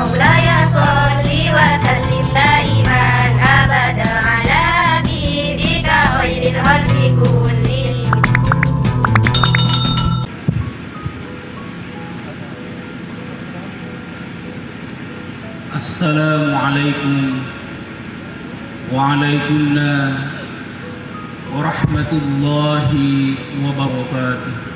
مولاي صل وسلم دائما أبدا على حبيبك خير الخلق كلهم. Assalamualaikum waalaikumsalam warahmatullahi wabarakatuh.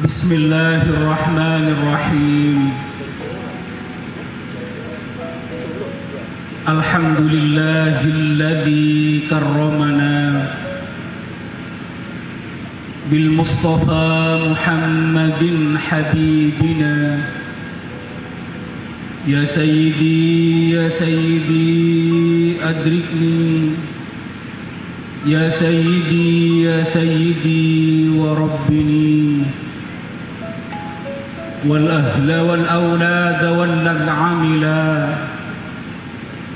Bismillahirrahmanirrahim. Alhamdulillahilladzi karramana bil Mustafa Muhammadin habibina. Ya Sayyidi adrikni. Ya Sayyidi wa Rabbini. Wal ahla wal awlada wal amila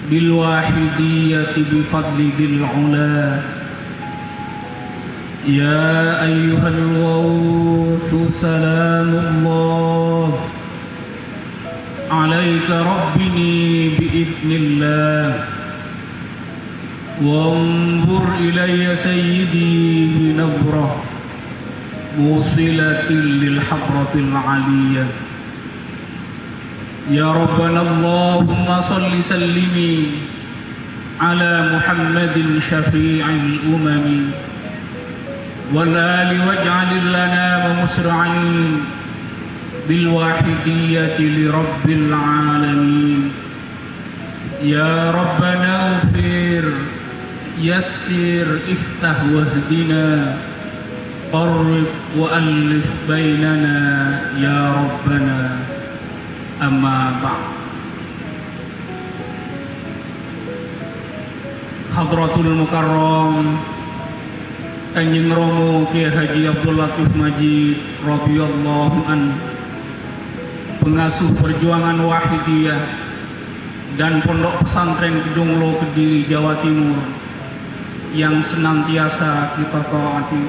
bil wahidiyati bi fadli dil ula. Ya ayyuhal ghawthu salamullah alaika rabbini bi'idhnillah. Wanzur ilayya sayyidi binabrah musilatil lil hadratil aliyah. Ya Rabbana Allahumma salli sallimi ala Muhammadin syafi'il umami wal ali waj'al lana musra'in bil wahidiyyati li rabbil alamin. Ya Rabbana ufir yassir iftah wahdina qarrib wa alif bainana ya Rabbana. Amma ba'd. Hadratul Mukarram Kanjeng Romo Kiai Haji Abdul Latif Majid radhiyallahu an, pengasuh perjuangan Wahidiyah dan Pondok Pesantren Kedunglo Kediri Jawa Timur yang senantiasa kita taati.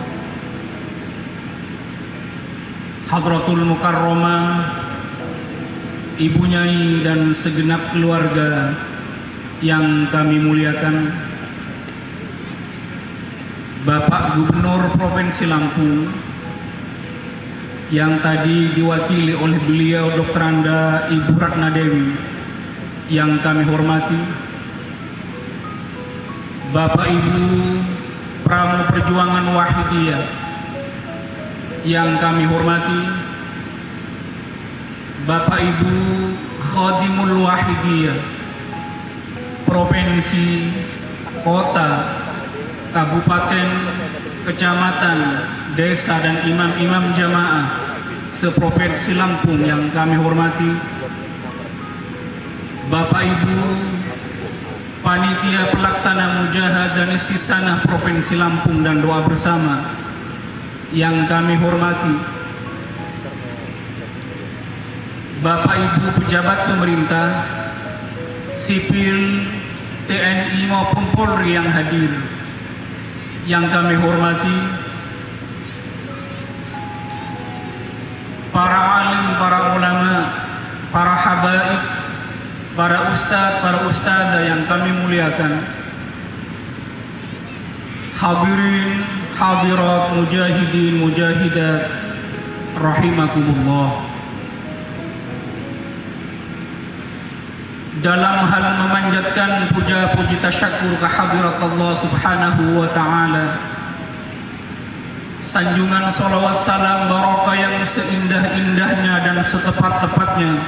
Hadratul Mukarramah, Ibu Nyai dan segenap keluarga yang kami muliakan, Bapak Gubernur Provinsi Lampung yang tadi diwakili oleh beliau Dr. Anda Ibu Ratna Dewi yang kami hormati, Bapak Ibu Pramu Perjuangan Wahidiyah yang kami hormati, Bapak Ibu Khadimul Wahidiyah Provinsi, Kota, Kabupaten, Kecamatan, Desa dan imam-imam jamaah seprovinsi Lampung yang kami hormati, Bapak Ibu Panitia Pelaksana Mujahad dan Istisanah Provinsi Lampung dan Doa Bersama yang kami hormati, Bapak Ibu pejabat pemerintah, sipil, TNI maupun Polri yang hadir yang kami hormati, para alim, para ulama, para habaib, para ustadz, para ustadzah yang kami muliakan, hadirin, hadirat, mujahidin, mujahidat rahimakumullah. Dalam hal memanjatkan puja-puji tasyakur kehadirat Allah subhanahu wa ta'ala, sanjungan salawat salam barakah yang seindah-indahnya dan setepat-tepatnya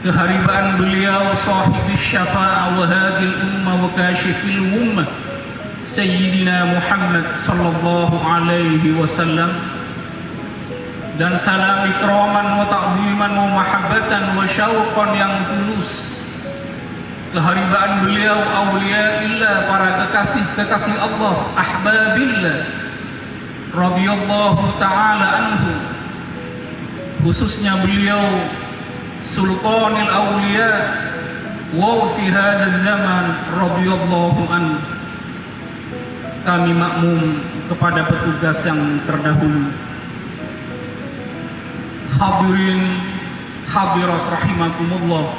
keharibaan beliau sahibis syafa'ah wa hadil ummah wa kashifil ummah Sayyidina Muhammad sallallahu alaihi wasallam, dan salam ikraman wa ta'ziman wa mahabbatan wa syauqan yang tulus keharibaan beliau awliyaillah, para kekasih Allah, ahbabillah radhiyallahu ta'ala anhu, khususnya beliau sultanil awliya wa fi hadzal zaman radhiyallahu anhu. Kami makmum kepada petugas yang terdahulu. Hadirin hadirat rahimakumullah,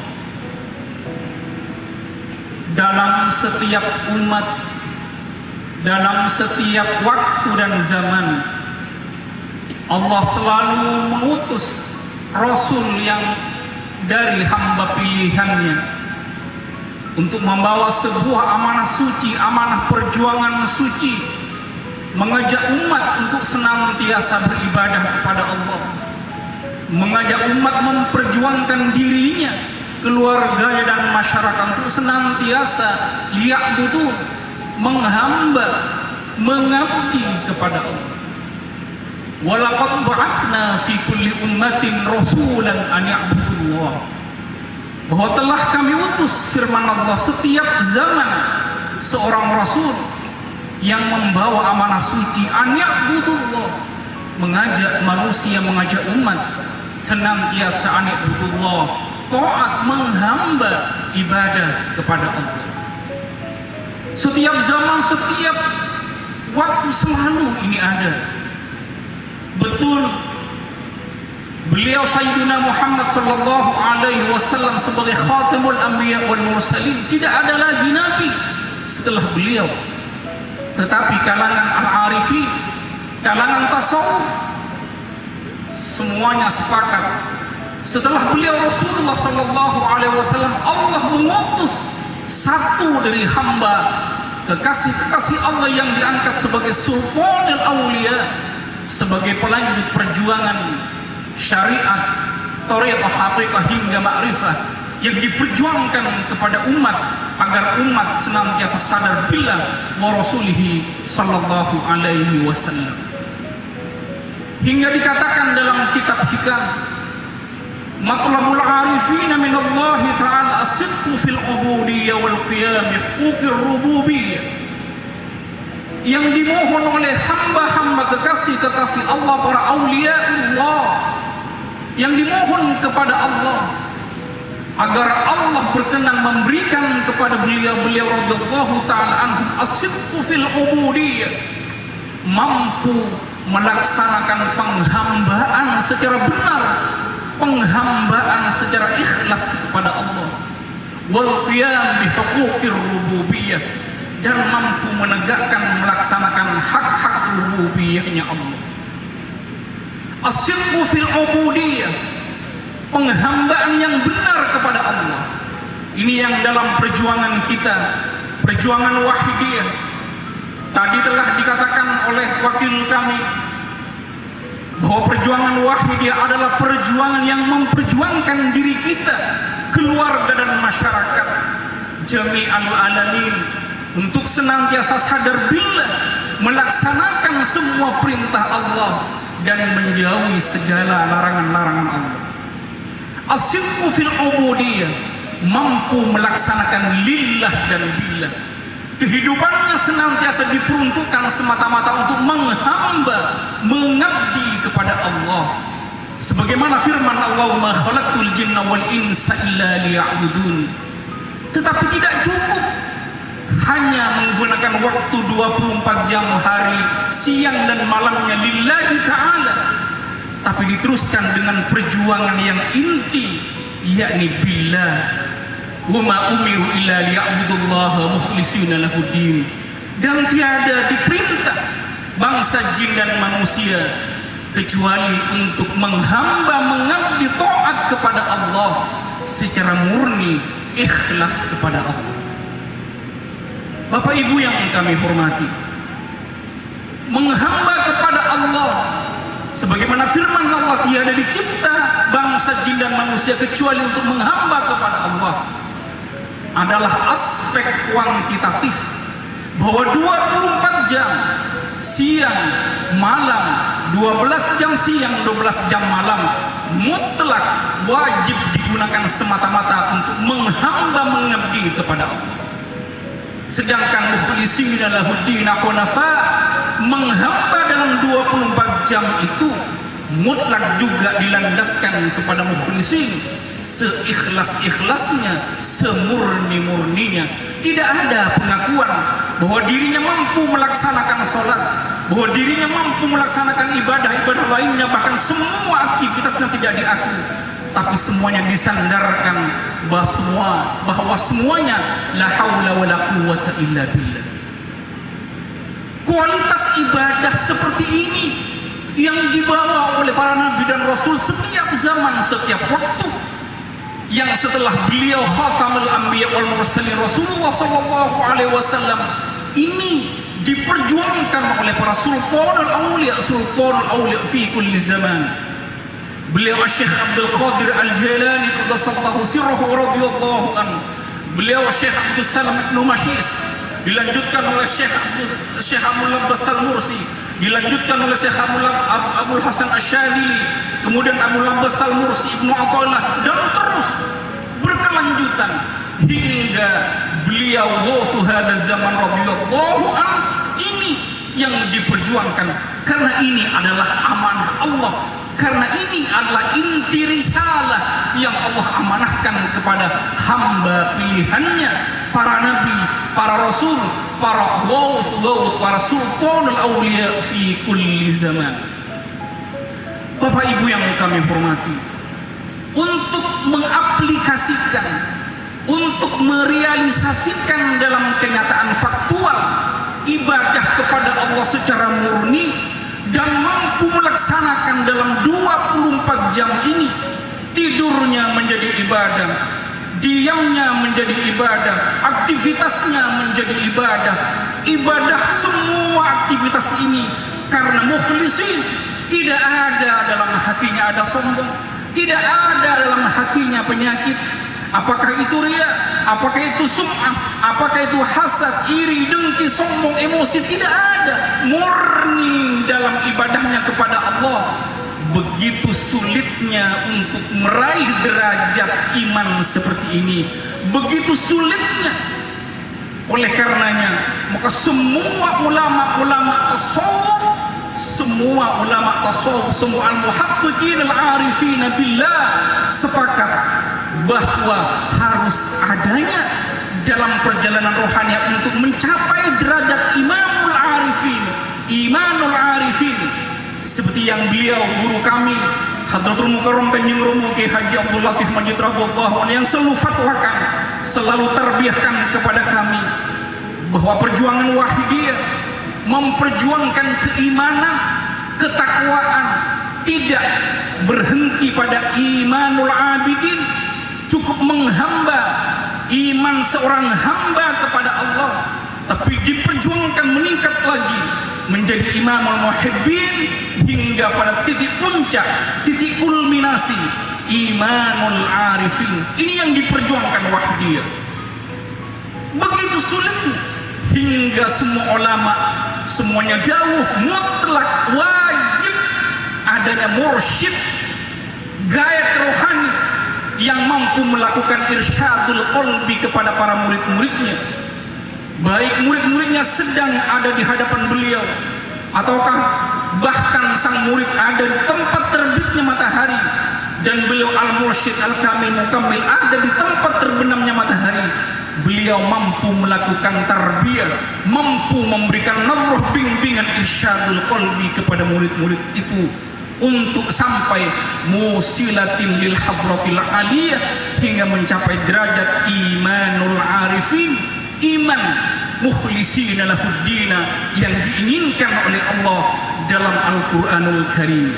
dalam setiap umat, dalam setiap waktu dan zaman, Allah selalu mengutus Rasul yang dari hamba pilihannya untuk membawa sebuah amanah suci, amanah perjuangan suci, mengajak umat untuk senantiasa beribadah kepada Allah, mengajak umat memperjuangkan dirinya, keluarganya dan masyarakat untuk senantiasa liya'budun, menghamba, mengabdi kepada Allah. Walaqad ba'atsna fi kulli ummatin rasulan an ya'budullah, bahwa telah kami utus, firman Allah, setiap zaman seorang rasul yang membawa amanah suci, an ya'budullah, mengajak manusia, mengajak umat senantiasa an ya'budullah, taat, menghamba, ibadah kepada Allah. Setiap zaman, setiap waktu selalu ini ada. Betul, beliau Sayyidina Muhammad sallallahu alaihi wasallam sebagai khatamul anbiya wal mursalin, tidak ada lagi nabi setelah beliau. Tetapi kalangan al-arifin, kalangan tasawuf, semuanya sepakat setelah beliau Rasulullah sallallahu alaihi wasallam, Allah mengutus satu dari hamba kekasih-kekasih Allah yang diangkat sebagai sultanul auliya, sebagai pelanjut perjuangan syariat, thariqah, haqiqah hingga ma'rifah yang diperjuangkan kepada umat agar umat senantiasa sadar billah wa rasulihi sallallahu alaihi wasallam. Hingga dikatakan dalam kitab hikam, matlabul arifin min Allah ta'ala as-sidqu fil ubudiyyah wal qiyam huquqir rububiyyah, yang dimohon oleh hamba-hamba kekasih-kekasih Allah, para aulia Allah, yang dimohon kepada Allah agar Allah berkenan memberikan kepada beliau-beliau radhiyallahu ta'ala anhum as-sidqu fil ubudiyyah, mampu melaksanakan penghambaan secara benar, penghambaan secara ikhlas kepada Allah, wal qiyam bi huquqir rububiyyah, dan mampu menegakkan, melaksanakan hak-hak rububiyahnya Allah. As-sidqu fil ubudiyyah, penghambaan yang benar kepada Allah. Ini yang dalam perjuangan kita, perjuangan wahidiyah. Tadi telah dikatakan oleh wakil kami bahwa perjuangan wahidiyah adalah perjuangan yang memperjuangkan diri kita, keluarga dan masyarakat, jami'al alamin, untuk senantiasa sadar billah, melaksanakan semua perintah Allah dan menjauhi segala larangan-larangan Allah. As-sidqu fil ubudiyyah, mampu melaksanakan lillah dan billah. Kehidupannya senantiasa diperuntukkan semata-mata untuk menghamba, mengabdi kepada Allah. Sebagaimana firman Allah, "Ma khalaqtul jinna wal insa illa liya'budun." Tetapi tidak cukup hanya menggunakan waktu 24 jam hari, siang dan malamnya lillahi ta'ala, tapi diteruskan dengan perjuangan yang inti, yakni billah. Wa ma umiru illa liya'budullaha mukhlishina lahuddin, dan tiada diperintah bangsa jin dan manusia kecuali untuk menghamba, mengabdi, taat kepada Allah secara murni, ikhlas kepada Allah. Bapak Ibu yang kami hormati, menghamba kepada Allah sebagaimana firman Allah, tiada dicipta bangsa jin dan manusia kecuali untuk menghamba kepada Allah, adalah aspek kuantitatif, bahwa 24 jam siang malam, 12 jam siang 12 jam malam mutlak wajib digunakan semata-mata untuk menghamba, mengabdi kepada Allah. Sedangkan mukhlishina lahuddin hunafa, menghamba dalam 24 jam itu mutlak juga dilandaskan kepada mukhlisin, seikhlas-ikhlasnya, semurni-murninya. Tidak ada pengakuan bahwa dirinya mampu melaksanakan sholat, bahwa dirinya mampu melaksanakan ibadah-ibadah lainnya, bahkan semua aktivitasnya tidak diakui, tapi semuanya disandarkan bahwa semuanya la haula wala quwwata illa billah. Kualitas ibadah seperti ini yang dibawa oleh para nabi dan rasul setiap zaman, setiap waktu, yang setelah beliau khatamul anbiya wal mursalin Rasulullah sallallahu alaihi wasallam ini diperjuangkan oleh para sultanul auliya fi kulli zaman. Beliau Syekh Abdul Qadir Al-Jailani qaddasallahu sirrahu radhiyallahu anhu, beliau Syekh Abdul Salam Ibnu Mashis, dilanjutkan oleh Syekh Abdul Abbas Al-Mursi, dilanjutkan oleh Syekh Abdul Hasan Asyadili, kemudian Abdul Abbas Al-Mursi, Ibnu Athaillah, dan terus berkelanjutan hingga beliau ghusu hadzal zaman radhiyallahu anhu. Ini yang diperjuangkan karena ini adalah amanah Allah, karena ini adalah inti risalah yang Allah amanahkan kepada hamba pilihannya, para nabi, para rasul, para ghaus, para sultanul auliya fi kulli zaman. Bapak Ibu yang kami hormati, untuk mengaplikasikan, untuk merealisasikan dalam kenyataan faktual ibadah kepada Allah secara murni dan mampu melaksanakan dalam 24 jam ini, tidurnya menjadi ibadah, diamnya menjadi ibadah, aktivitasnya menjadi ibadah, ibadah semua aktivitas ini karena mukhlisin, tidak ada dalam hatinya ada sombong, tidak ada dalam hatinya penyakit. Apakah itu riya, apakah itu sum'ah, apakah itu hasad, iri, dengki, sombong, emosi, tidak ada. Murni dalam ibadahnya kepada Allah. Begitu sulitnya untuk meraih derajat iman seperti ini, begitu sulitnya. Oleh karenanya, maka semua ulama-ulama tasawuf, semua al-muhaqqiqin al-arifin billah sepakat bahwa harus adanya dalam perjalanan rohani untuk mencapai derajat imanul arifin, seperti yang beliau guru kami Hadratul Mukarram Kanjeng Romo Ki Haji Abdul Latif Majid radhiyallahu anhu yang selalu fatwakan, selalu terbiahkan kepada kami bahwa perjuangan wahidiyah memperjuangkan keimanan, ketakwaan, tidak berhenti pada imanul abidin, cukup menghamba iman seorang hamba kepada Allah, tapi diperjuangkan meningkat lagi menjadi imamul muhibbin hingga pada titik puncak, titik kulminasi imanul arifin. Ini yang diperjuangkan wahdiyah. Begitu sulitnya hingga semua ulama semuanya dawuh mutlak wajib adanya mursyid, gaet rohani yang mampu melakukan irsyadul qalbi kepada para murid-muridnya, baik murid-muridnya sedang ada di hadapan beliau ataukah bahkan sang murid ada di tempat terbitnya matahari dan beliau al-mursyid al-kamil mukammil ada di tempat terbenamnya matahari. Beliau mampu melakukan tarbiyah, mampu memberikan nazruh bimbingan irsyadul qalbi kepada murid-murid itu untuk sampai musilatin lil hadratil aliyah hingga mencapai derajat imanul arifin, iman mukhlisina lahuddina yang diinginkan oleh Allah dalam Al-Quranul Karim.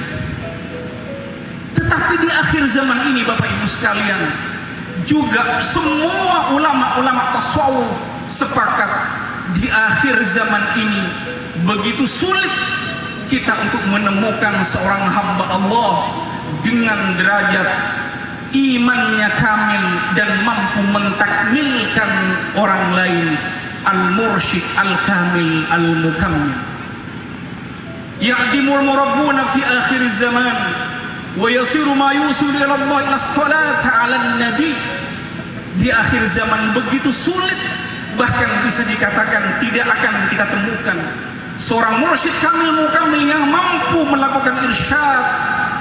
Tetapi di akhir zaman ini Bapak Ibu sekalian, juga semua ulama-ulama tasawuf sepakat di akhir zaman ini begitu sulit kita untuk menemukan seorang hamba Allah dengan derajat imannya kamil dan mampu mentakmilkan orang lain, al-mursyid al-kamil al-mukammil. Ya'dimul murabbuna fi akhir zaman wa yasiru ma yusul ila Allah ila salat ala nabi. Di akhir zaman begitu sulit, bahkan bisa dikatakan tidak akan kita temukan seorang mursyid kamil mukammil yang mampu melakukan irsyad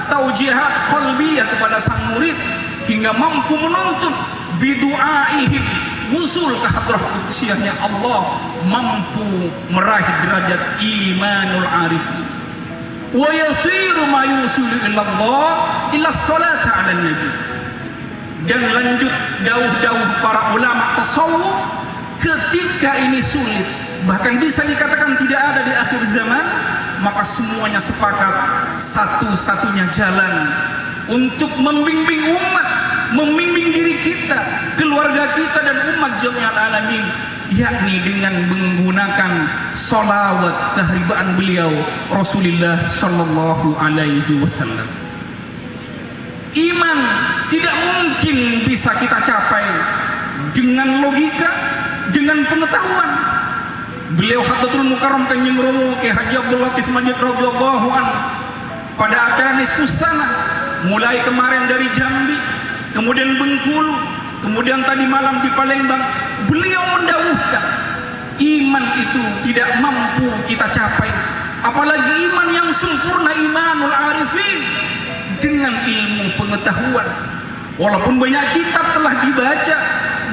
taujihat qalbiyah kepada sang murid hingga mampu menuntut bidu'aihim wusul ke hadrah qudsiyahnya Allah, mampu meraih derajat imanul arifin. Wa yasiru ma yusilu ila Allah ila salata ala nabi. Dan lanjut dauh-dauh para ulama tasawuf, ketika ini sulit, bahkan bisa dikatakan tidak ada di akhir zaman, maka semuanya sepakat satu-satunya jalan untuk membimbing umat, membimbing diri kita, keluarga kita dan umat jami'al alamin, yakni dengan menggunakan salawat keharibaan beliau Rasulullah sallallahu alaihi wasallam. Iman tidak mungkin bisa kita capai dengan logika, dengan pengetahuan. Beliau Hadratul Mukarram Kanjeng Romo Ki Haji Abdul Latif Madid radhiyallahu anhu pada acara nisfus sana, mulai kemarin dari Jambi, kemudian Bengkulu, kemudian tadi malam di Palembang, beliau mendawuhkan iman itu tidak mampu kita capai, apalagi iman yang sempurna, imanul arifin, dengan ilmu pengetahuan. Walaupun banyak kitab telah dibaca,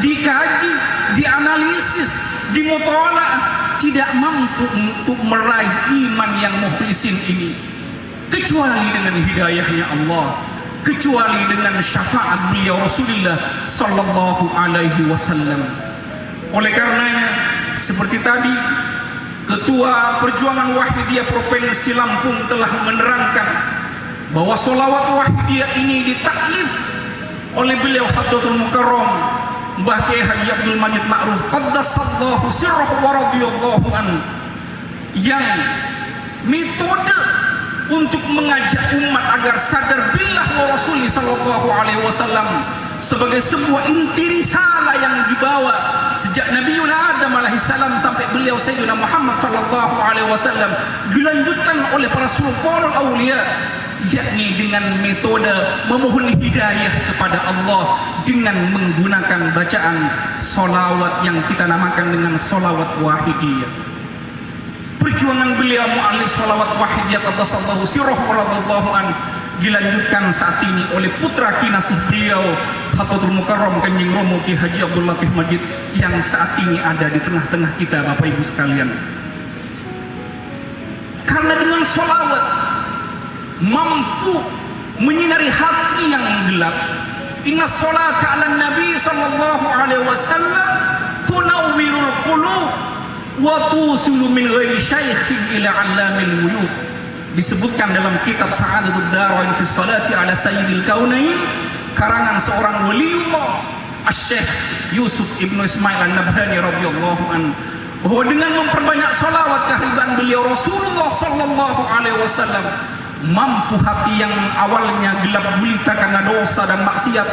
dikaji, dianalisis, dimutola'ah, tidak mampu untuk meraih iman yang mukhlisin ini, kecuali dengan hidayahnya Allah, kecuali dengan syafaat beliau Rasulullah sallallahu alaihi wasallam. Oleh karenanya, seperti tadi Ketua Perjuangan Wahidiyah Provinsi Lampung telah menerangkan bahwa sholawat Wahidiyah ini ditaklif oleh beliau Hadratul Mukarram Mbah Kiai Haji Abdul Majid Ma'ruf qaddasallahu sirrahu wa radhiyallahu anhu, yang metode untuk mengajak umat agar sadar billah wa rasuli sallallahu alaihi wasallam sebagai sebuah inti risalah yang dibawa sejak Nabiuna Adam alaihissalam sampai beliau Sayyidina Muhammad sallallahu alaihi wasallam, dilanjutkan oleh para sultanul aulia, yakni dengan metode memohon hidayah kepada Allah dengan menggunakan bacaan solawat yang kita namakan dengan solawat wahidiyah. Perjuangan beliau mu'alif solawat wahidiyah qaddasallahu sirrahu wa radhiyallahu anhu dilanjutkan saat ini oleh putra kinasih beliau Hadratul Mukarram Kanjeng Romo Ki Haji Abdul Latif Madid yang saat ini ada di tengah-tengah kita, Bapak Ibu sekalian. Karena dengan solawat mampu menyinari hati yang gelap. Inna sholata ala nabi sallallahu alaihi wasallam tunawwirul qulub wa tusilu min ghairi syaikhin ila allamil wuyub. Disebutkan dalam kitab Sa'adatud Darain fi Sholati ala Sayyidil Kaunain, karangan seorang waliullah Asy-Syaikh Yusuf Ibnu Ismail An-Nabhani radhiyallahu anhu, bahwa dengan memperbanyak sholawat keharibaan beliau Rasulullah sallallahu alaihi wasallam, mampu hati yang awalnya gelap gulita karena dosa dan maksiat,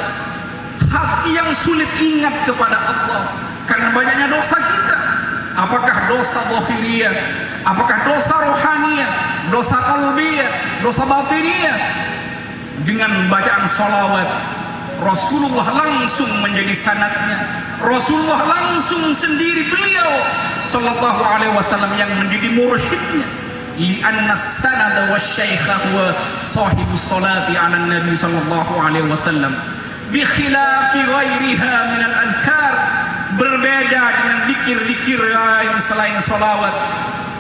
hati yang sulit ingat kepada Allah karena banyaknya dosa kita, apakah dosa zahiriyah, apakah dosa rohaniyah, dosa qalbiyah, dosa batiniyah, dengan bacaan sholawat Rasulullah langsung menjadi sanadnya, Rasulullah langsung sendiri beliau sallallahu alaihi wasallam yang menjadi mursyidnya. Li'anna as-sanada wasyaikha huwa sahibus salati 'ala nabi sallallahu alaihi wasallam bi khilafi ghairiha min al-azkar, berbeda dengan zikir-zikir lain selain salawat,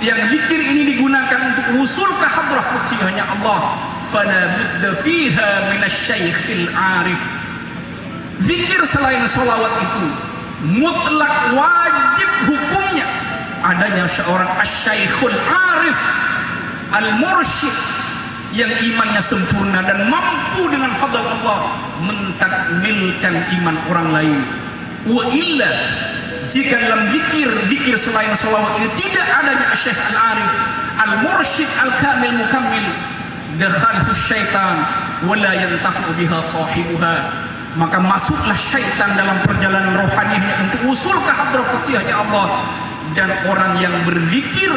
yang zikir ini digunakan untuk usul ke hadrah qudsiyahnya Allah. Fala budda fiha min asy-syaikhil 'arif. Zikir selain salawat itu mutlak wajib hukumnya adanya seorang asy-syaikhul 'arif, al-mursyid, yang imannya sempurna dan mampu dengan fadl Allah mentakmilkan iman orang lain. Wa illa, jika dalam zikir selain salawat ini tidak adanya asy-syaikh al-'arif, al-mursyid, al-kamil mukammil, dakhalahu syaitan wa la yantafi'u biha sahibuha, maka masuklah syaitan dalam perjalanan rohaninya untuk usul ke hadrah qudsiyahnya Allah. Dan orang yang berzikir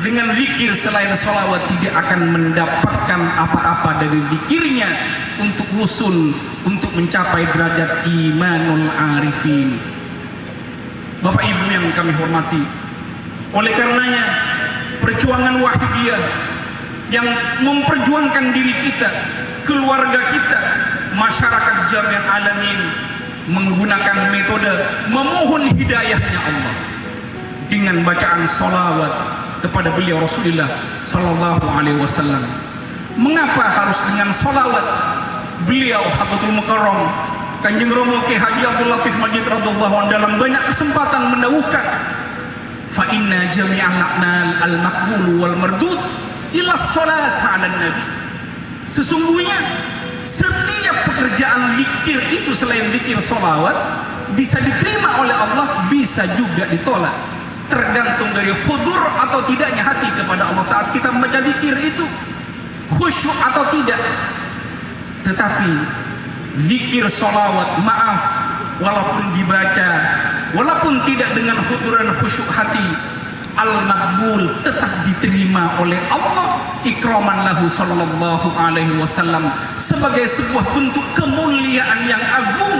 dengan zikir selain salawat tidak akan mendapatkan apa-apa dari zikirnya untuk usul, untuk mencapai derajat imanul arifin. Bapak Ibu yang kami hormati, oleh karenanya perjuangan wahidiyah yang memperjuangkan diri kita, keluarga kita, masyarakat jami'an alamin, menggunakan metode memohon hidayahnya Allah dengan bacaan salawat kepada beliau Rasulullah sallallahu alaihi wasallam. Mengapa harus dengan salawat? Beliau Hadratul Mukarram Kanjeng Romo Ki Haji Abdul Latif Majid radhiyallahu anhu dalam banyak kesempatan mendawuhkan, fa inna jami'al a'mal al-maqbul wal mardud ila salat 'ala nabi. Sesungguhnya setiap pekerjaan zikir itu selain zikir salawat bisa diterima oleh Allah, bisa juga ditolak, tergantung dari khudur atau tidaknya hati kepada Allah saat kita membaca zikir itu, khusyuk atau tidak. Tetapi zikir salawat, maaf, walaupun dibaca, walaupun tidak dengan khuduran khusyuk hati, al-maqbul tetap diterima oleh Allah ikraman lahu sallallahu alaihi wasallam, sebagai sebuah bentuk kemuliaan yang agung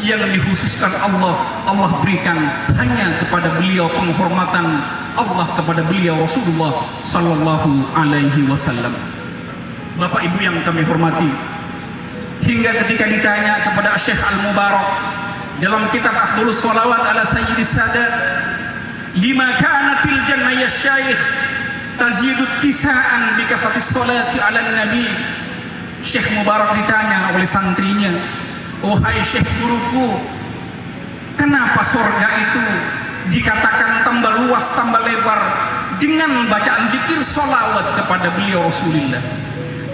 yang dikhususkan Allah berikan hanya kepada beliau, penghormatan Allah kepada beliau Rasulullah sallallahu alaihi wasallam. Bapak Ibu yang kami hormati, hingga ketika ditanya kepada Syekh Al-Mubarak dalam kitab Afdhalus Shalawat ala Sayyidis Sadat, lima kanatil jannah ya Syekh tazidu tisa'an bi kafatis salati ala nabi. Syekh Mubarak ditanya oleh santrinya, "Wahai Syekh guruku, kenapa surga itu dikatakan tambah luas, tambah lebar dengan bacaan zikir salawat kepada beliau Rasulullah,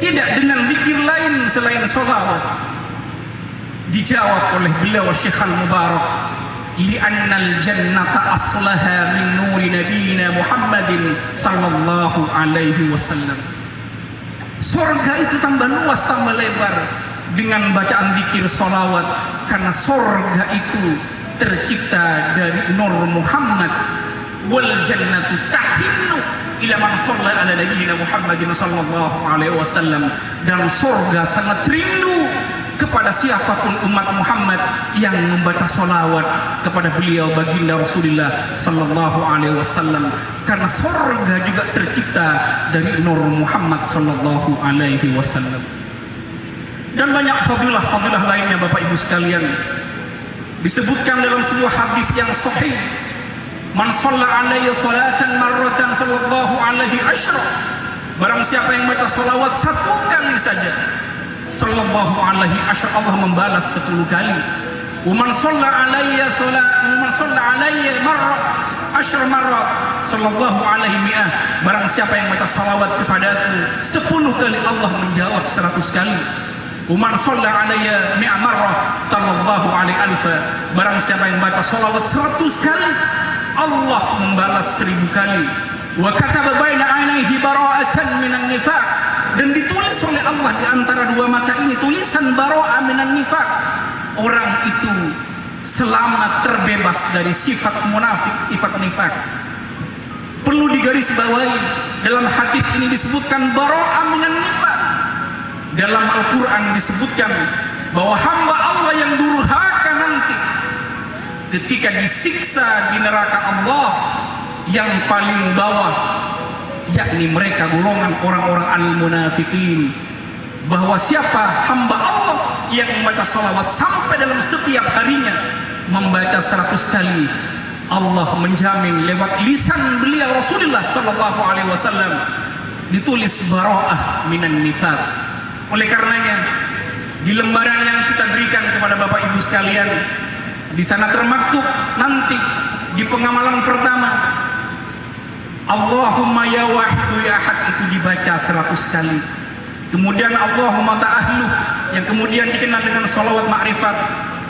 tidak dengan zikir lain selain salawat?" Dijawab oleh beliau Syekh Al-Mubarak, li'annal jannata aslaha min nuri nabiyina Muhammadin sallallahu alaihi wasallam. Surga itu tambah luas, tambah lebar dengan bacaan zikir salawat, karena surga itu tercipta dari nur Muhammad. Wal jannatu tahinnu ila man shalla ala nabiyina Muhammadin sallallahu alaihi wasallam, dan surga sangat rindu kepada siapapun umat Muhammad yang membaca salawat kepada beliau baginda Rasulullah sallallahu alaihi wasallam, karena surga juga tercipta dari nur Muhammad sallallahu alaihi wasallam. Dan banyak fadilah-fadilah lainnya Bapak Ibu sekalian. Disebutkan dalam sebuah hadis yang sahih, man shalla alaihi salatan marratan sallallahu alaihi asyra, barang siapa yang baca salawat satu kali saja, sallallahu alaihi asyra, Allah membalas 10 kali. Wa man shalla alayya marra asyra marra sallallahu alaihi mi'ah, barang siapa yang baca salawat kepadaku 10 kali, Allah menjawab 100 kali. Wa man shalla alayya mi'a marra sallallahu alaihi alfa, barang siapa yang baca salawat 100 kali, Allah membalas 1000 kali. Wa kataba baina ainaihi bara'atan minan nifaq, dan ditulis oleh Allah di antara dua mata ini tulisan bara'ah minan nifaq, orang itu selamat, terbebas dari sifat munafik, sifat nifaq. Perlu digarisbawahi, dalam hadis ini disebutkan bara'ah minan nifaq. Dalam Al-Quran disebutkan bahwa hamba Allah yang durhaka nanti ketika disiksa di neraka Allah yang paling bawah, yakni mereka golongan orang-orang al-munafiqin, bahwa siapa hamba Allah yang membaca salawat sampai dalam setiap harinya membaca 100 kali, Allah menjamin lewat lisan beliau Rasulullah sallallahu alaihi wasallam ditulis bara'ah minan nifaq. Oleh karenanya di lembaran yang kita berikan kepada Bapak Ibu sekalian, di sana termaktub nanti di pengamalan pertama, Allahumma ya wahidu ya ahad, itu dibaca 100 kali. Kemudian Allahumma ta'ahlu, yang kemudian dikenal dengan salawat ma'rifat,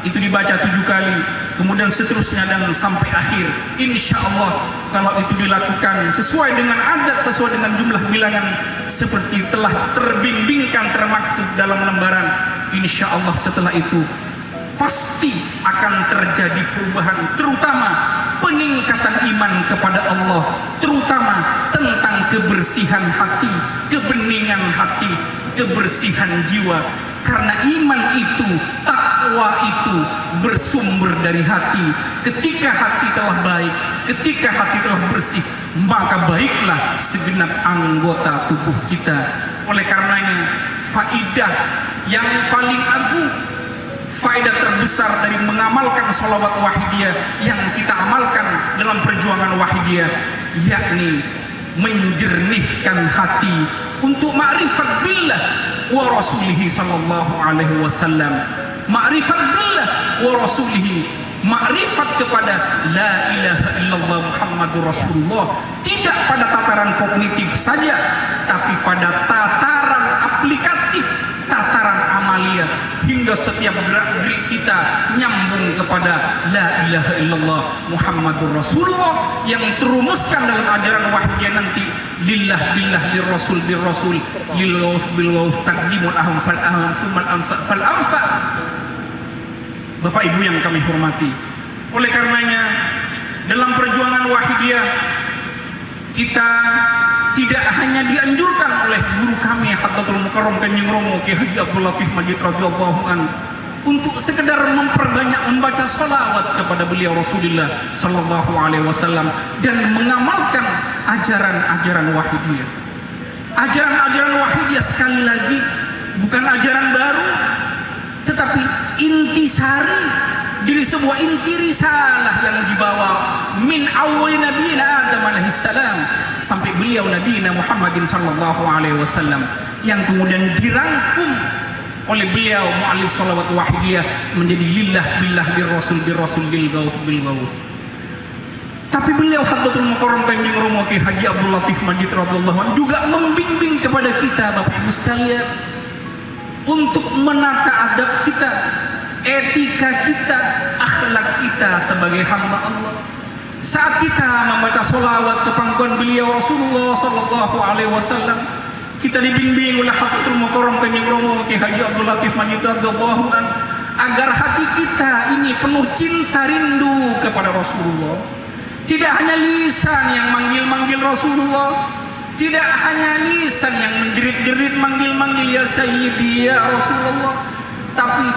itu dibaca 7 kali. Kemudian seterusnya dan sampai akhir. Insya Allah kalau itu dilakukan sesuai dengan adat, sesuai dengan jumlah bilangan seperti telah terbimbingkan, termaktub dalam lembaran, insya Allah setelah itu pasti akan terjadi perubahan, terutama peningkatan iman kepada Allah, terutama tentang kebersihan hati, kebeningan hati, kebersihan jiwa. Karena iman itu, takwa itu bersumber dari hati. Ketika hati telah baik, ketika hati telah bersih, maka baiklah segenap anggota tubuh kita. Oleh karenanya faidah yang paling agung, faedah terbesar dari mengamalkan sholawat wahidiyah yang kita amalkan dalam perjuangan wahidiyah, yakni menjernihkan hati untuk ma'rifat billah wa rasulihi sallallahu alaihi wasallam. Ma'rifat billah wa rasulihi, ma'rifat kepada la ilaha illallah Muhammadur Rasulullah, tidak pada tataran kognitif saja, tapi pada tataran aplikatif, tataran amalia, hingga setiap gerak-gerik kita nyambung kepada la ilaha illallah Muhammadur Rasulullah yang terumuskan dalam ajaran wahidiyah nanti, lillah billah lirrasul birrasul lil ghaus bil ghaus taqdimul aham fal aham summal anfa fal anfa. Bapak Ibu yang kami hormati, oleh karenanya dalam perjuangan wahidiyah kita tidak hanya dianjurkan oleh guru kami Hadratul Mukarram Kanjeng Romo Ki Haji Abdul Latif Majid radhiyallahu an untuk sekedar memperbanyak membaca salawat kepada beliau Rasulullah sallallahu alaihi wasallam dan mengamalkan ajaran-ajaran wahidiyah. Ajaran-ajaran wahidiyah sekali lagi bukan ajaran baru, tetapi intisari dari sebuah inti risalah yang dibawa min awal Nabi Adam alaihissalam sampai beliau Nabi Muhammadin sallallahu alaihi wasallam, yang kemudian dirangkum oleh beliau mu'allif sholawat wahidiyah menjadi lillah billah birrasul birrasul bil ghaus bil ghaus. Tapi beliau Hadratul Mukarram Kanjeng Romo Ki Haji Abdul Latif Majid radhiyallahu anhu juga membimbing kepada kita Bapak Ibu sekalian untuk menata adab kita, etika kita, akhlak kita sebagai hamba Allah. Saat kita membaca sholawat ke pangkuan beliau Rasulullah sallallahu alaihi wasallam, kita dibimbing oleh Hadratul Mukarram Kanjeng Romo Ki Haji Abdul Latif Majid radhiyallahu an agar hati kita ini penuh cinta rindu kepada Rasulullah. Tidak hanya lisan yang manggil-manggil Rasulullah, tidak hanya lisan yang menjerit-jerit manggil-manggil ya Sayyidi ya Rasulullah, tapi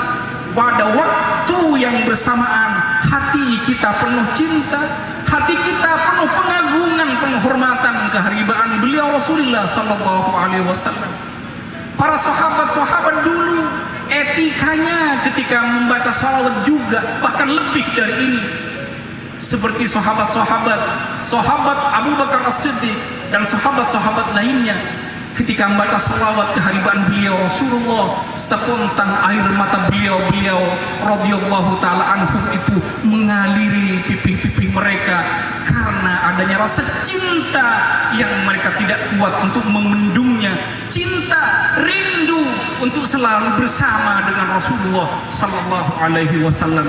pada waktu yang bersamaan hati kita penuh cinta, hati kita penuh pengagungan, penghormatan, keharibaan beliau Rasulullah sallallahu alaihi wasallam. Para sahabat-sahabat dulu etikanya ketika membaca salawat juga bahkan lebih dari ini. Seperti sahabat-sahabat Abu Bakar As-Siddiq dan sahabat-sahabat lainnya, ketika membaca salawat keharibaan beliau Rasulullah, sepontang air mata beliau radhiyallahu taala anhum itu mengaliri pipi-pipi mereka karena adanya rasa cinta yang mereka tidak kuat untuk memendungnya, cinta rindu untuk selalu bersama dengan Rasulullah sallallahu alaihi wasallam.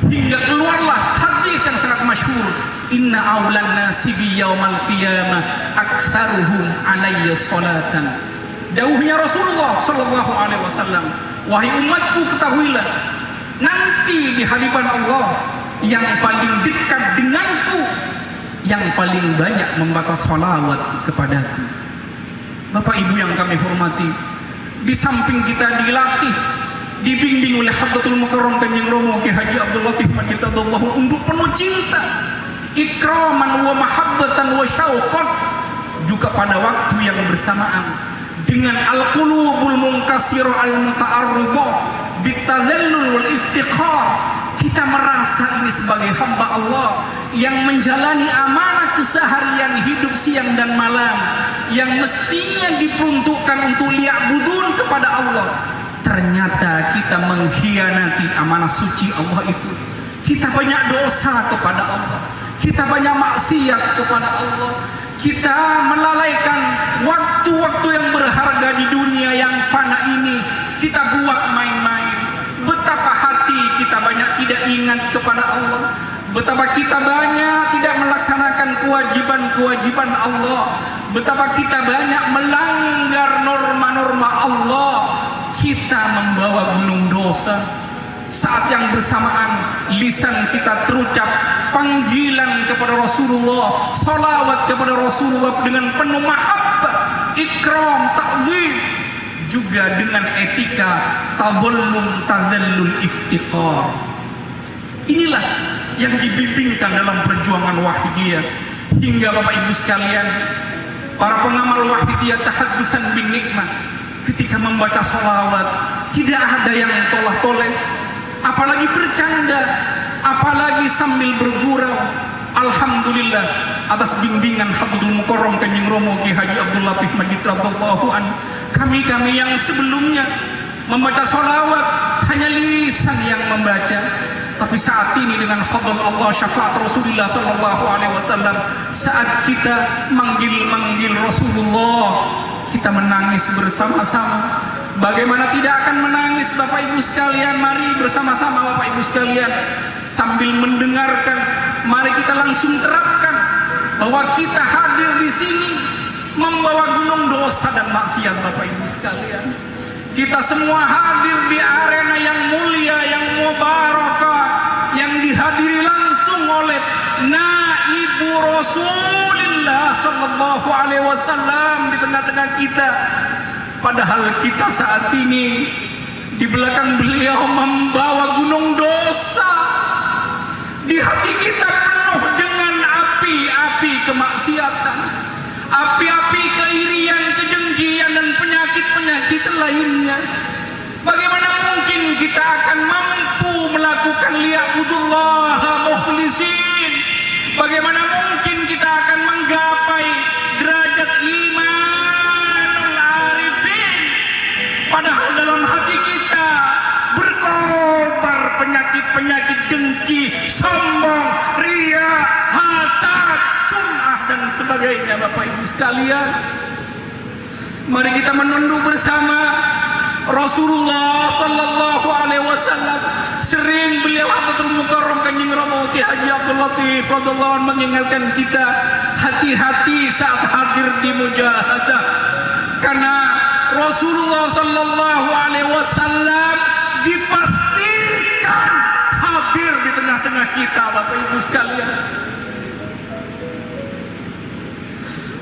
Hingga keluarlah hadis yang sangat masyhur, inna awlan nasi bi yaumal qiyamah aktsaruhum alayya salatan. Dawuhnya Rasulullah sallallahu alaihi wasallam, wahai umatku ketahuilah, nanti di hadapan Allah yang paling dekat denganku yang paling banyak membaca salawat kepadaku. Bapak Ibu yang kami hormati, di samping kita dilatih, dibimbing oleh Hadratul Mukarram Kanjeng Romo Ki Haji Abdul Latif Majid radhiyallahu untuk penuh cinta, ikraman wa mahabbatan wa syauqan, juga pada waktu yang bersamaan dengan al-qulubul munkasirah al-muta'arridah bitadallul wal iftiqar, kita merasa ini sebagai hamba Allah yang menjalani amanah keseharian hidup siang dan malam yang mestinya diperuntukkan untuk liya'budun kepada Allah. Ternyata kita mengkhianati amanah suci Allah itu. Kita banyak dosa kepada Allah, kita banyak maksiat kepada Allah, kita melalaikan waktu-waktu yang berharga di dunia yang fana ini, kita buat main-main. Betapa hati kita banyak tidak ingat kepada Allah, betapa kita banyak tidak melaksanakan kewajiban-kewajiban Allah, betapa kita banyak melanggar norma-norma Allah. Kita membawa gunung dosa. Saat yang bersamaan lisan kita terucap panggilan kepada Rasulullah, salawat kepada Rasulullah dengan penuh mahabbah, ikram, ta'zim, juga dengan etika tadallum, tazallul, iftiqar. Inilah yang dibimbingkan dalam perjuangan wahidiyah. Hingga Bapak Ibu sekalian, para pengamal wahidiyah tahaddusan bin nikmah, ketika membaca salawat tidak ada yang toleh-toleh, apalagi bercanda, apalagi sambil bergurau. Alhamdulillah atas bimbingan Habibul Mukarram Kanjeng Romo Ki Haji Abdul Latif Majid radhiyallahu an, kami yang sebelumnya membaca sholawat hanya lisan yang membaca, tapi saat ini dengan fadl Allah, syafaat Rasulullah sallallahu alaihi wasallam, saat kita manggil Rasulullah, kita menangis bersama-sama. Bagaimana tidak akan menangis Bapak Ibu sekalian? Mari bersama-sama Bapak Ibu sekalian, sambil mendengarkan, mari kita langsung terapkan bahwa kita hadir di sini membawa gunung dosa dan maksiat Bapak Ibu sekalian. Kita semua hadir di arena yang mulia, yang mubarakah, yang dihadiri langsung oleh Naibu Rasulullah sallallahu alaihi wasallam di tengah-tengah kita. Padahal kita saat ini di belakang beliau membawa gunung dosa. Di hati kita penuh dengan api-api kemaksiatan, api-api keirian, kedengkian dan penyakit-penyakit lainnya. Bagaimana mungkin kita akan mampu melakukan liya'budullah mukhlisin? Bagaimana mungkin kita akan menggapai derajat imanul arifin? Padahal dalam hati kita berkobar penyakit-penyakit dengki, sombong, riya, hasad, sum'ah dan sebagainya. Bapak Ibu sekalian, mari kita menunduk bersama. Rasulullah sallallahu alaihi wasallam sering beliau Habibul Mukarram Kanjeng Romo Ki Haji Abdul Latif radhiyallahu anhu mengingatkan kita hati-hati saat hadir di mujahadah, karena Rasulullah sallallahu alaihi wasallam dipastikan hadir di tengah-tengah kita. Bapak Ibu sekalian,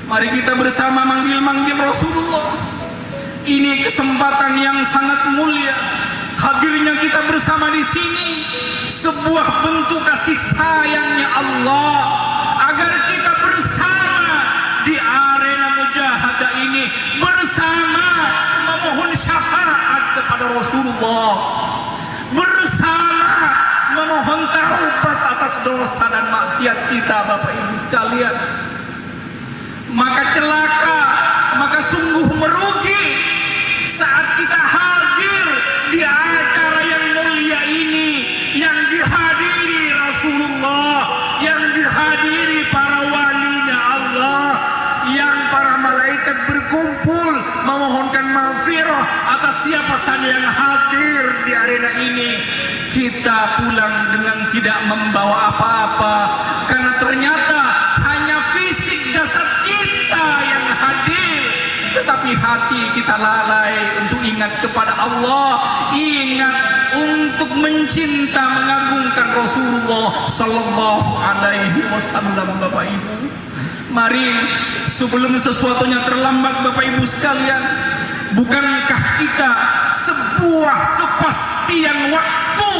mari kita bersama manggil Rasulullah. Ini kesempatan yang sangat mulia. Hadirnya kita bersama di sini sebuah bentuk kasih sayangnya Allah agar kita bersama di arena mujahadah ini bersama memohon syafaat kepada Rasulullah, bersama memohon taubat atas dosa dan maksiat kita. Bapak Ibu sekalian, maka celaka, maka sungguh merugi saat kita hadir di acara yang mulia ini, yang dihadiri Rasulullah, yang dihadiri para walinya Allah, yang para malaikat berkumpul memohonkan maghfirah atas siapa saja yang hadir di arena ini. Kita pulang dengan tidak membawa apa-apa, karena ternyata hanya fisik jasad kita yang hadir, tetapi hati kita lalai untuk ingat kepada Allah, ingat untuk mencinta, mengagungkan Rasulullah sallallahu alaihi wasallam. Bapak Ibu, mari sebelum sesuatunya terlambat Bapak Ibu sekalian, bukankah kita sebuah kepastian waktu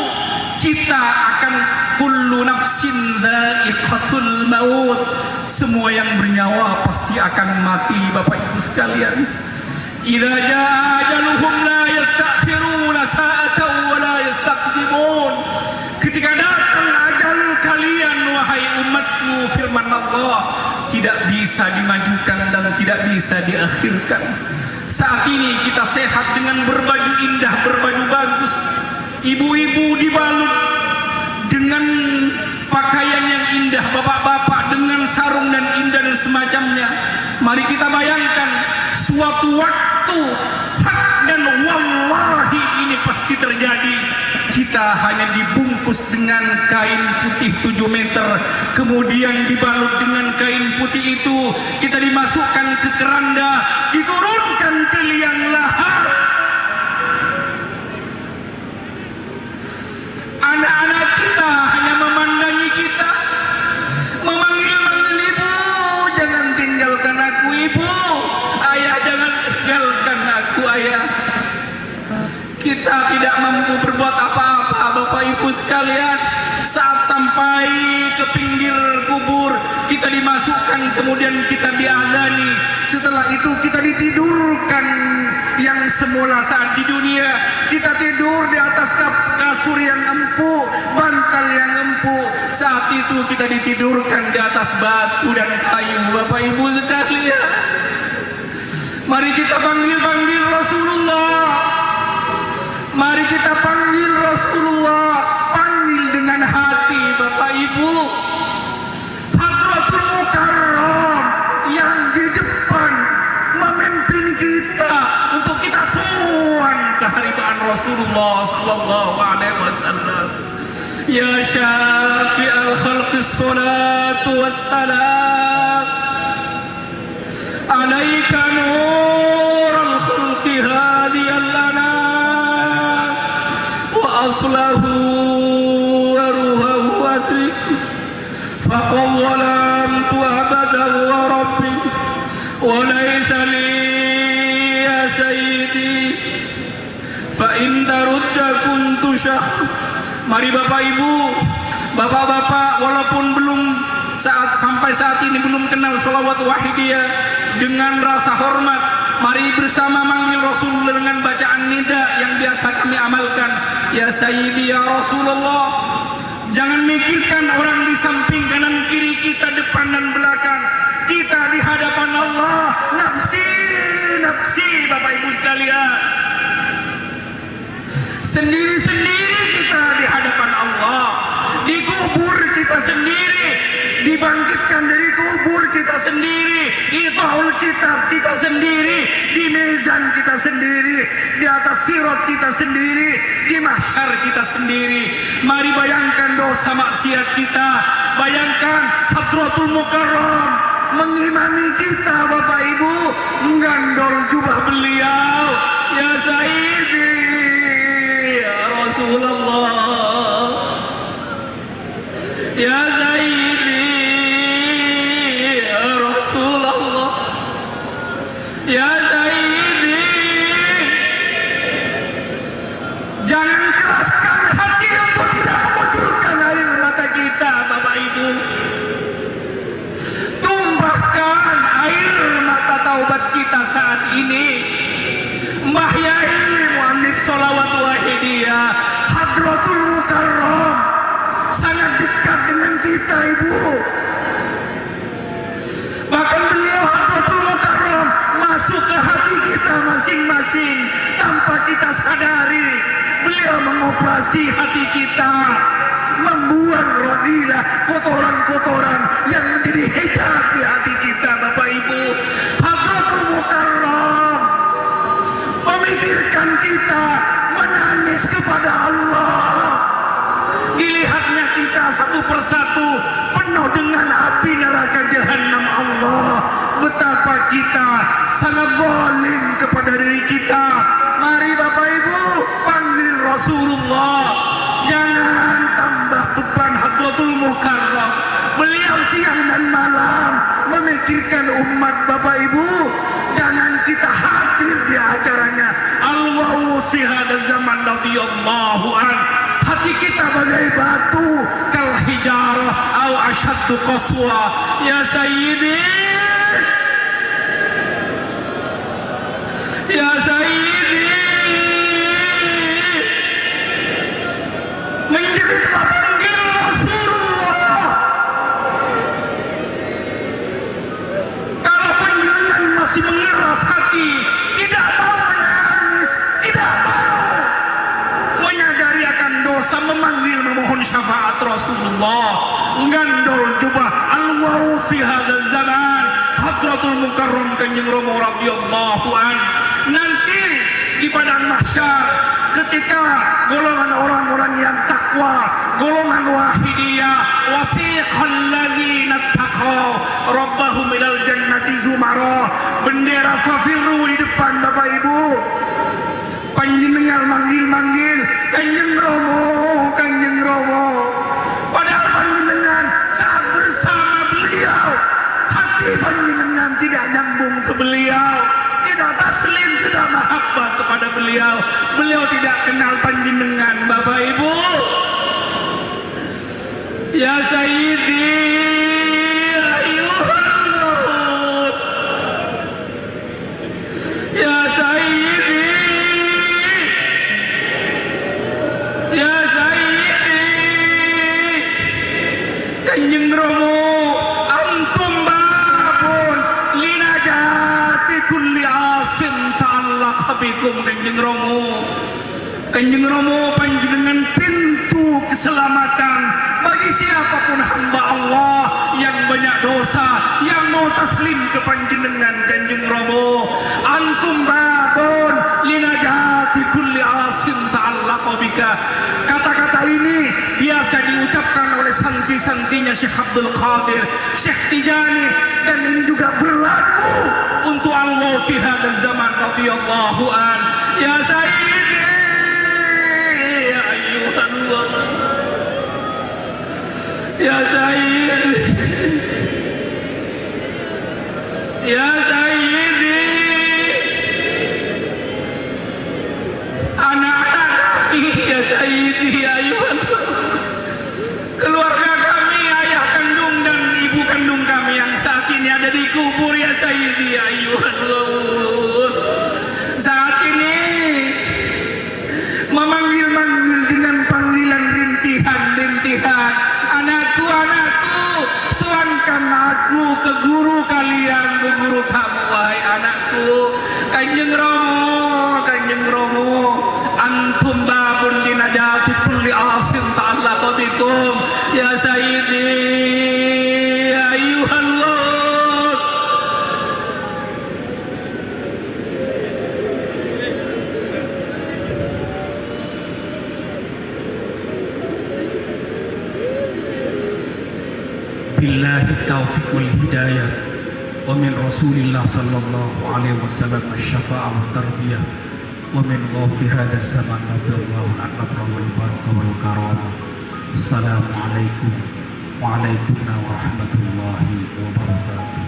kita akan kullu nafsin dha'iqatul maut, semua yang bernyawa pasti akan mati. Bapak Ibu sekalian, idza jaa ajaluhum la yastakhiruna sa'atan wa la yastaqdimun. Ketika datang ajal kalian wahai umatku, firman Allah, tidak bisa dimajukan dan tidak bisa diakhirkan. Saat ini kita sehat dengan berbaju indah, berbaju bagus, ibu-ibu dibalut dengan pakaian yang indah, bapak-bapak dengan sarung dan indah dan semacamnya. Mari kita bayangkan suatu waktu hak dan wallahi ini pasti terjadi. Kita hanya dibungkus dengan kain putih 7 meter, kemudian dibalut dengan kain putih itu, kita dimasukkan ke keranda, diturunkan ke liang lahat. Anak-anak kita hanya memandangi kita, memanggil-manggil, ibu jangan tinggalkan aku, ibu, ayah jangan tinggalkan aku, ayah. Kita tidak mampu berbuat apa-apa Bapak Ibu sekalian. Saat sampai ke pinggir kubur, kita dimasukkan, kemudian kita diadani. Setelah itu kita ditidurkan yang semula saat di dunia kita tidur di atas kasur yang empuk, bantal yang empuk, saat itu kita ditidurkan di atas batu dan kayu. Bapak Ibu sekalian, mari kita panggil Rasulullah. Mari kita panggil Rasulullah, panggil dengan hati. Bapak Ibu, Hadratul Mukarram yang di depan memimpin kita untuk kita sowan keharibaan Rasulullah sallallahu alaihi wasallam. Ya syafi'al khalqis salatu wassalam alaika nurul khalqi hadiyan lana wa aslahu wa ruhahu adrik faqad zalamtu abadan wa rabbi wa laysa li ya sayyidi fa in tarudda kuntu syah. Mari Bapak Ibu, Bapak-bapak, walaupun belum sampai saat ini belum kenal sholawat wahidiyah, dengan rasa hormat mari bersama manggil Rasulullah dengan bacaan nida yang biasa kami amalkan. Ya Sayyidi ya Rasulullah. Jangan mikirkan orang di samping kanan kiri kita, depan dan belakang. Kita di hadapan Allah, nafsi nafsi. Bapak Ibu sekalian, sendiri-sendiri kita di hadapan Allah. Dikubur kita sendiri, dibangkitkan dari kubur kita sendiri, itaul kitab kita sendiri, di mizan kita sendiri, di atas sirat kita sendiri, di mahsyar kita sendiri. Mari bayangkan dosa maksiat kita, bayangkan Hadratul Mukarram mengimami kita. Bapak Ibu, menggandol jubah beliau. Ya Sayyidi ya Rasulullah, ya Sayyidi ya Rasulullah, ya Sayyidi. Jangan keraskan hati untuk tidak memunculkan air mata kita. Bapak Ibu, tumpahkan air mata taubat kita saat ini. Mbah Yai muallif sholawat wahidiyah Hadratul Mukarram sangat dekat dengan kita, Ibu. Bahkan beliau Hadratul Mukarram masuk ke hati kita masing-masing tanpa kita sadari. Beliau mengoperasi hati kita, membuang radilah kotoran-kotoran yang menjadi hijab di hati kita. Bapak Ibu, Hadratul Mukarram memikirkan kita, menangis kepada Allah. Dilihatnya kita satu persatu penuh dengan api neraka jahanam Allah. Betapa kita sangat zalim kepada diri kita. Mari Bapak Ibu, panggil Rasulullah. Jangan tambah beban Hadratul Mukarram. Beliau siang dan malam memikirkan umat. Bapak Ibu, jangan kita hadir di acaranya. Al-Wawusi hada zaman radiyallahu an. Hati kita bagai batu, kal hijarah au asyaddu qaswa. Ya Sayyidi ya Sayyidi, menjerit panggil Rasulullah. Kalau panjenengan masih mengeras hati, tidak mau menangis, tidak mau menyadari akan dosa, memanggil memohon syafaat Rasulullah, menggandol jubah al-wawu fi hadzal zaman Hadratul Mukarram Kanjeng Rama radhiyallahu an. Nanti di padang mahsyar, ketika golongan orang-orang yang takwa, golongan wahidiyah, wasiqal ladzina taqaw rabbahum ilal jannati zumara, bendera fafirru di depan. Bapak Ibu, panjenengan manggil-manggil Kanjeng Romo, Kanjeng Romo. Padahal panjenengan saat bersama beliau, hati panjenengan tidak nyambung ke beliau, tidak taslim, tidak mahabbah kepada beliau. Beliau tidak kenal panjenengan. Bapak Ibu, ya Sayyidi ayuhan Rasul, ya Sayyidi bikum Kanjeng Romo. Kanjeng Romo panjenengan pintu keselamatan bagi siapapun hamba Allah yang banyak dosa, yang mau taslim ke panjenengan Kanjeng Romo. Antum babun linajati kulli asin ta'allaqa bika. Kata-kata ini biasa diucapkan oleh santi-santinya Syekh Abdul Qadir, Syekh Tijani, dan ini juga berlaku untuk Allah fi hadzal zaman radhiyallahu an. Ya Sayyidi ya Sayyidi, ya Sayyidi, anak-anak kami, ya Sayyidi, ayuhan, keluarga kami, ayah kandung dan ibu kandung kami yang saat ini ada di kubur, ya Sayyidi, ayuhan, saat ini memanggil-manggil dengan panggilan rintihan-rintihan. Anakku, anakku, suankan aku ke guru kalian, ke guru kamu, wahai anakku. Kanjeng Romo, Kanjeng Romo, antum babun linajati kulli asin ta'allaqa bikum. Ya Sayyidi, ya ayuhallah. Billahi taufiq wal hidayah wa min Rasulillah sallallahu alaihi wasallam asy-syafa'ah wa tarbiyah wa min ghafi hadzal zaman radhiyallahu anhu wal barakah wal karamah. Assalamualaikum wa warahmatullahi wabarakatuh.